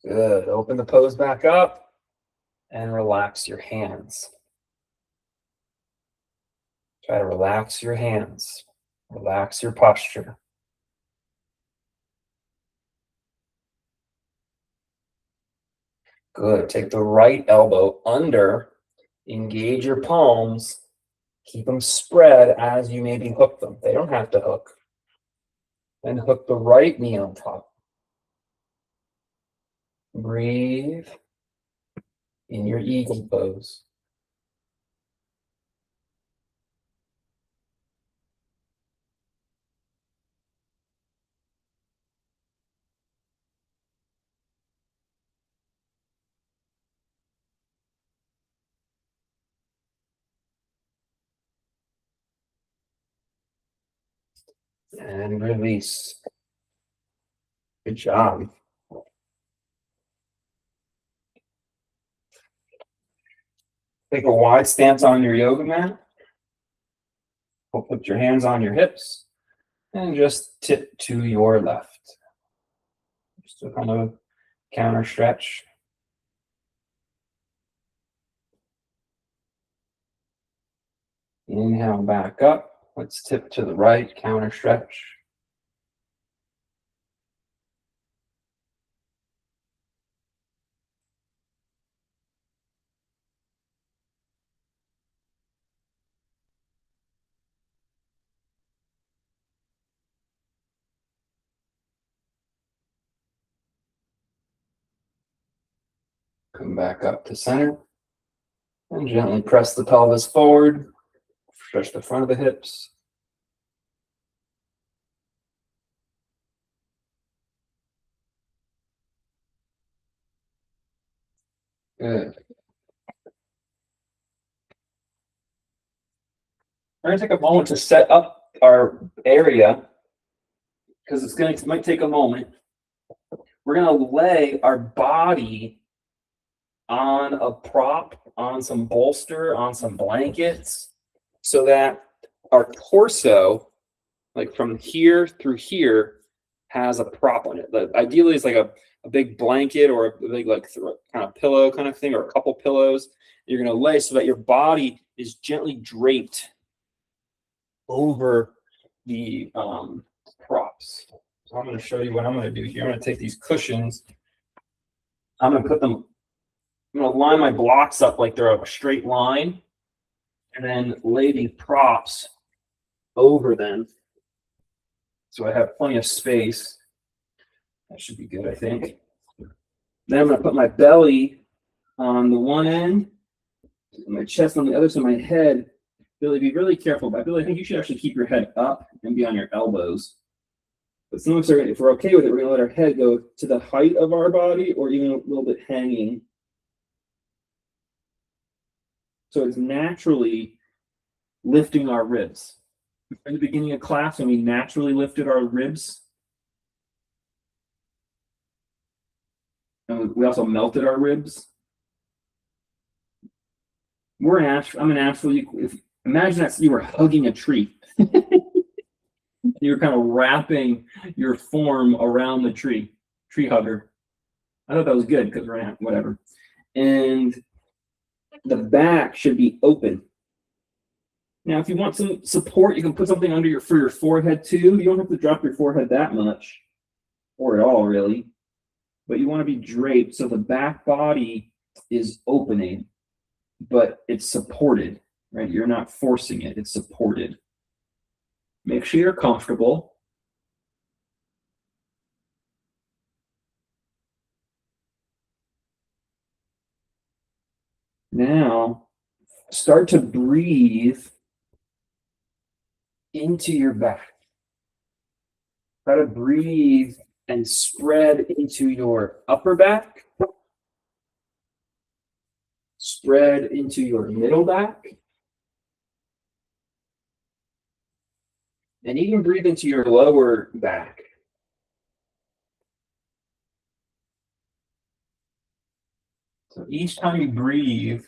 Good. Open the pose back up and relax your hands. Try to relax your hands. Relax your posture. Good. Take the right elbow under. Engage your palms. Keep them spread as you maybe hook them. They don't have to hook. Then hook the right knee on top. Breathe in your eagle pose. And release. Good job. Take a wide stance on your yoga mat. Put your hands on your hips and just tip to your left. Just a kind of counter stretch. Inhale back up. Let's tip to the right, counter stretch. Come back up to center and gently press the pelvis forward. Stretch the front of the hips. Good. We're going to take a moment to set up our area because it might take a moment. We're going to lay our body on a prop, on some bolster, on some blankets, so that our torso, like from here through here, has a prop on it. Ideally, it's like a big blanket or a big kind of pillow kind of thing, or a couple pillows. You're going to lay so that your body is gently draped over the props. So I'm going to show you what I'm going to do here. I'm going to take these cushions. I'm going to put them. I'm going to line my blocks up like they're a straight line, and then lay these props over them. So I have plenty of space. That should be good, I think. Then I'm going to put my belly on the one end, my chest on the other, so my head. Billy, be really careful. But Billy, I think you should actually keep your head up and be on your elbows. But some of us if we're okay with it, we're going to let our head go to the height of our body or even a little bit hanging. So it's naturally lifting our ribs. In the beginning of class, when we naturally lifted our ribs, And we also melted our ribs. I'm in Asheville. Imagine that you were hugging a tree. You were kind of wrapping your form around the tree hugger. I thought that was good because we're in whatever. And the back should be open. Now, if you want some support, you can put something under for your forehead too. You don't have to drop your forehead that much, or at all, really. But you want to be draped so the back body is opening, but it's supported, right? You're not forcing it, it's supported. Make sure you're comfortable. Now, start to breathe into your back. Try to breathe and spread into your upper back. Spread into your middle back. And even breathe into your lower back. So each time you breathe,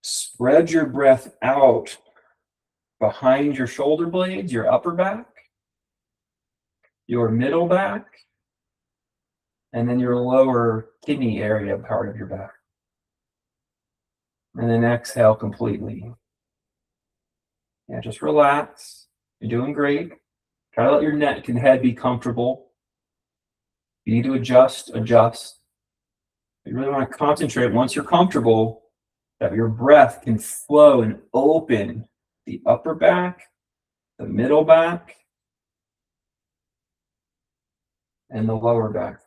spread your breath out behind your shoulder blades, your upper back, your middle back, and then your lower kidney area part of your back. And then exhale completely. Yeah, just relax. You're doing great. Try to let your neck and head be comfortable. If you need to adjust. You really want to concentrate once you're comfortable that your breath can flow and open the upper back, the middle back, and the lower back.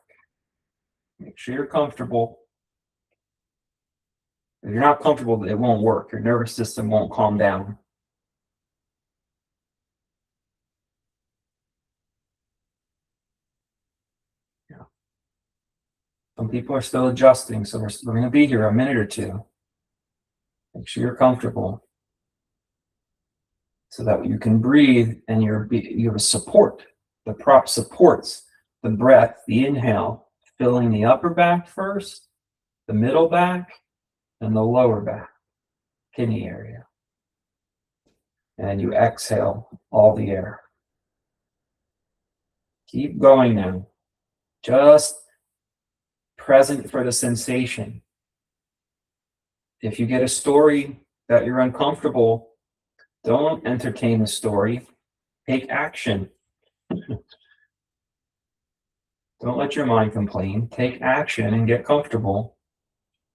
Make sure you're comfortable. If you're not comfortable, it won't work. Your nervous system won't calm down. Yeah. Some people are still adjusting, so we're going to be here a minute or two. Make sure you're comfortable so that you can breathe and you have a support. The prop supports the breath, the inhale, filling the upper back first, the middle back, and the lower back, kidney area. And you exhale all the air. Keep going now. Just present for the sensation. If you get a story that you're uncomfortable, don't entertain the story. Take action. Don't let your mind complain. Take action and get comfortable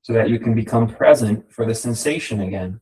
so that you can become present for the sensation again.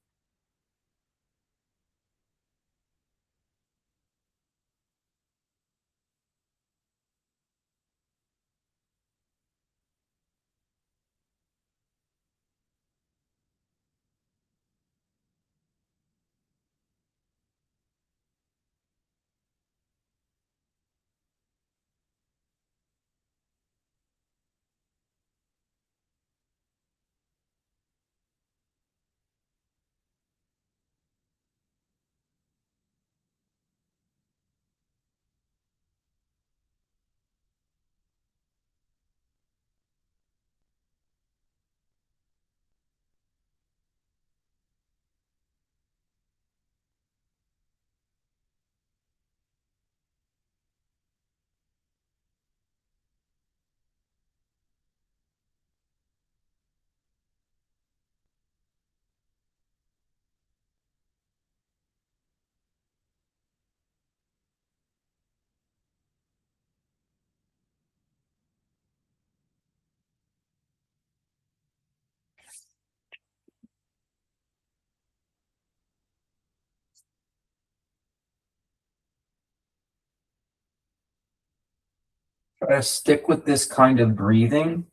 Try to stick with this kind of breathing.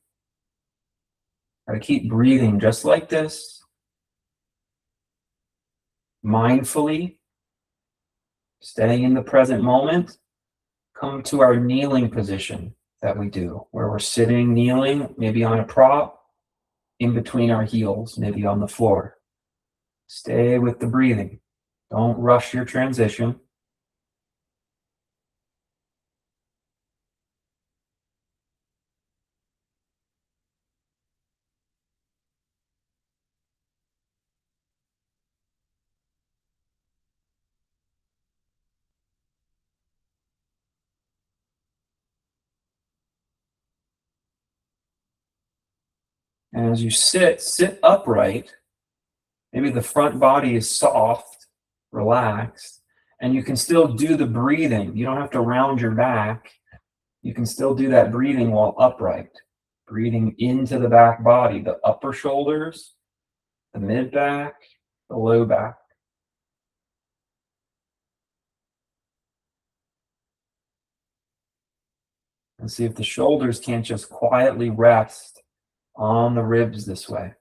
Try to keep breathing just like this, mindfully, staying in the present moment. Come to our kneeling position that we do, where we're sitting, kneeling, maybe on a prop, in between our heels, maybe on the floor. Stay with the breathing. Don't rush your transition. And as you sit upright. Maybe the front body is soft, relaxed, and you can still do the breathing. You don't have to round your back. You can still do that breathing while upright. Breathing into the back body, the upper shoulders, the mid back, the low back. And see if the shoulders can't just quietly rest on the ribs this way.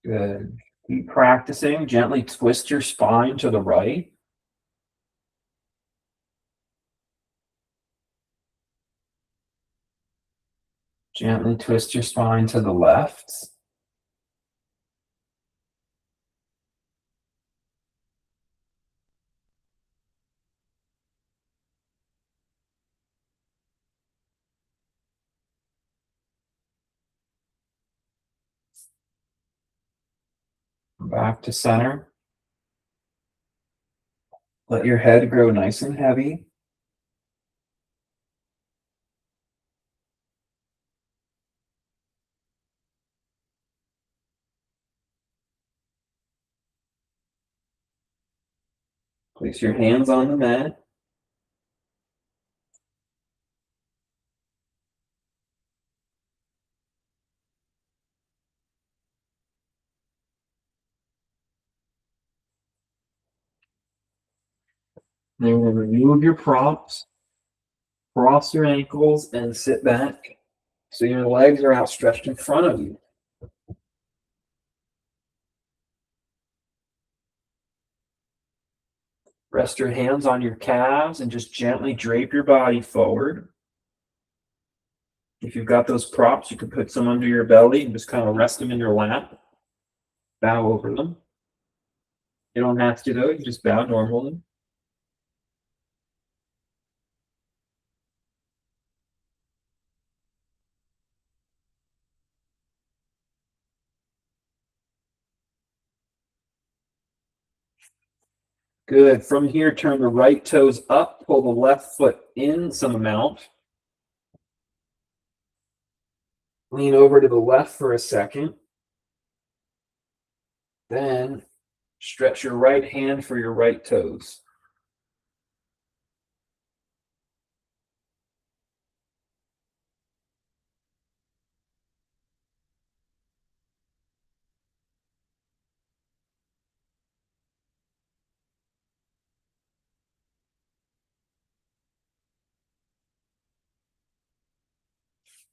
Good. Keep practicing. Gently twist your spine to the right. Gently twist your spine to the left. Back to center. Let your head grow nice and heavy. Place your hands on the mat. Then we'll remove your props, cross your ankles, and sit back so your legs are outstretched in front of you. Rest your hands on your calves and just gently drape your body forward. If you've got those props, you can put some under your belly and just kind of rest them in your lap. Bow over them. You don't have to, though. You just bow normally. Good. From here, turn the right toes up. Pull the left foot in some amount. Lean over to the left for a second. Then stretch your right hand for your right toes.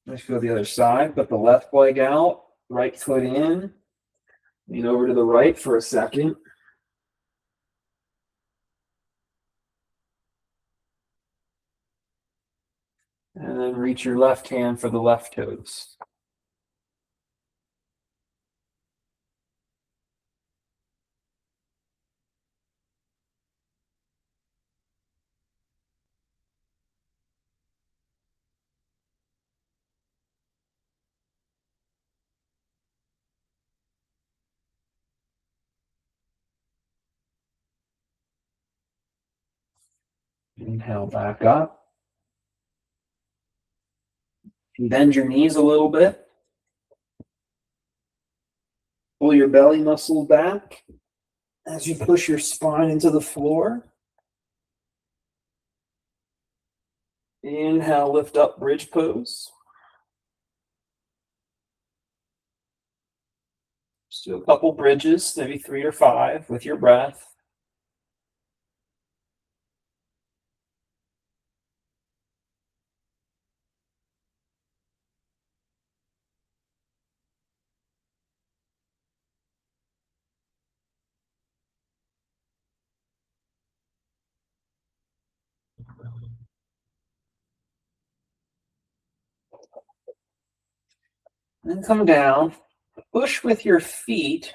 Let's go the other side. Put the left leg out, right foot in. Lean over to the right for a second. And then reach your left hand for the left toes. Inhale back up. Bend your knees a little bit. Pull your belly muscle back as you push your spine into the floor. Inhale, lift up, bridge pose. Just do a couple bridges, maybe 3 or 5 with your breath. Then come down, push with your feet,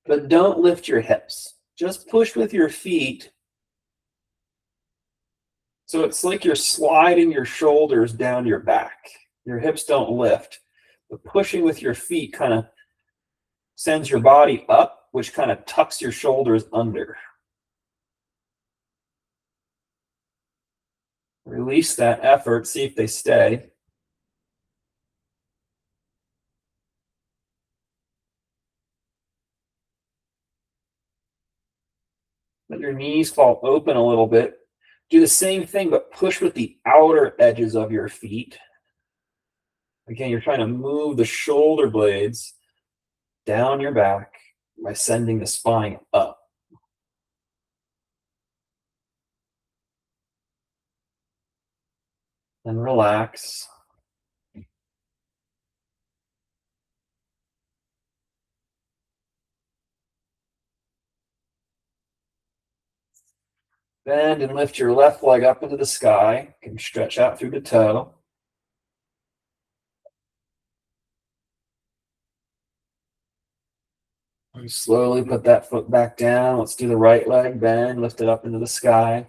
but don't lift your hips. Just push with your feet. So it's like you're sliding your shoulders down your back. Your hips don't lift. But pushing with your feet kind of sends your body up, which kind of tucks your shoulders under. Release that effort, see if they stay. Let your knees fall open a little bit. Do the same thing, but push with the outer edges of your feet. Again, you're trying to move the shoulder blades down your back by sending the spine up. Then relax. Bend and lift your left leg up into the sky. You can stretch out through the toe. And slowly put that foot back down. Let's do the right leg. Bend, lift it up into the sky.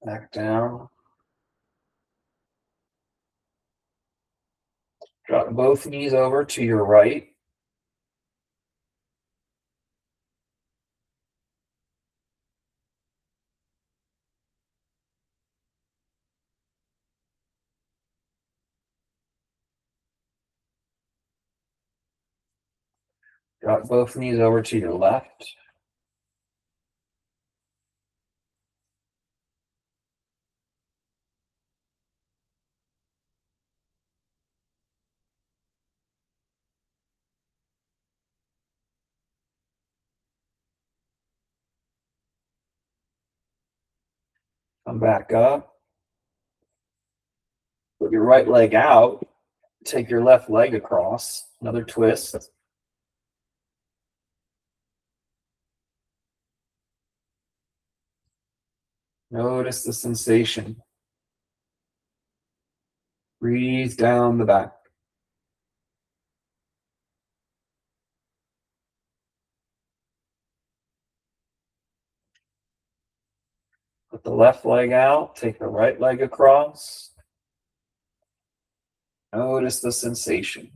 Back down. Drop both knees over to your right. Drop both knees over to your left. Come back up. Put your right leg out. Take your left leg across. Another twist. Notice the sensation. Breathe down the back. Put the left leg out. Take the right leg across. Notice the sensation.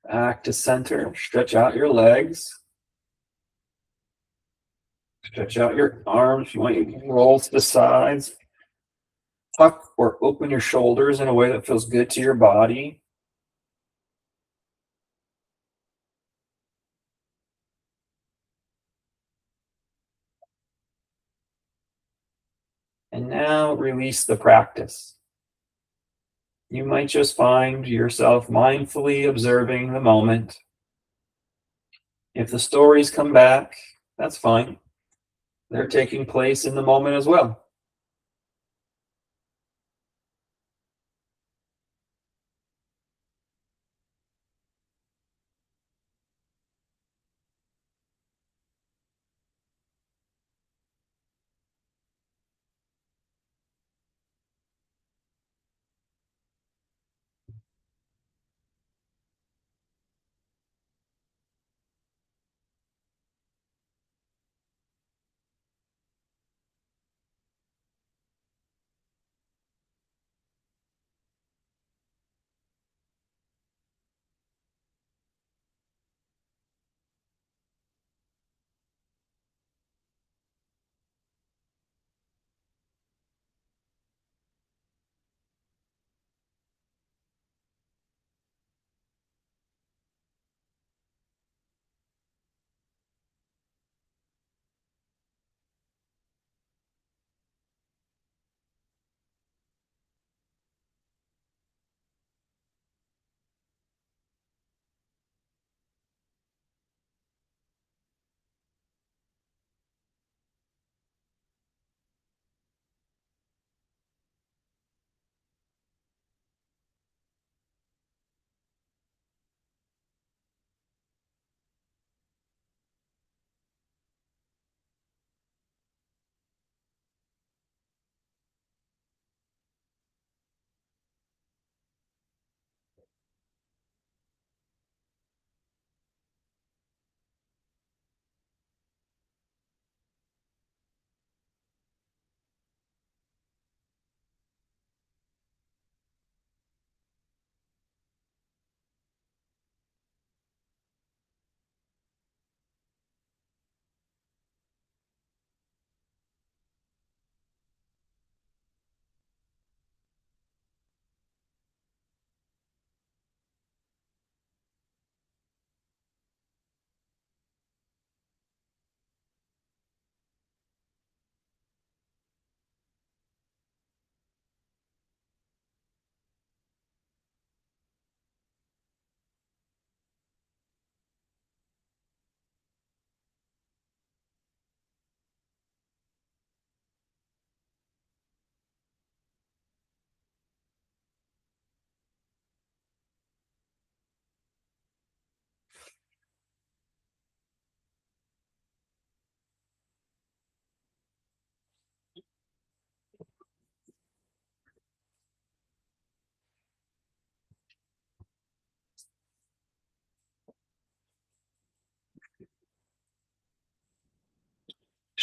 Back to center. Stretch out your legs. Stretch out your arms. You want to roll to the sides. Tuck or open your shoulders in a way that feels good to your body. And now release the practice. You might just find yourself mindfully observing the moment. If the stories come back, that's fine. They're taking place in the moment as well.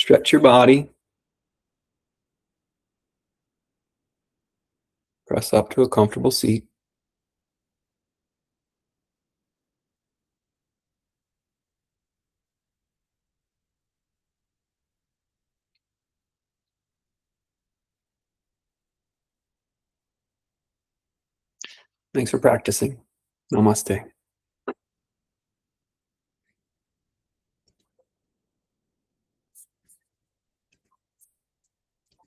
Stretch your body, press up to a comfortable seat. Thanks for practicing. Namaste.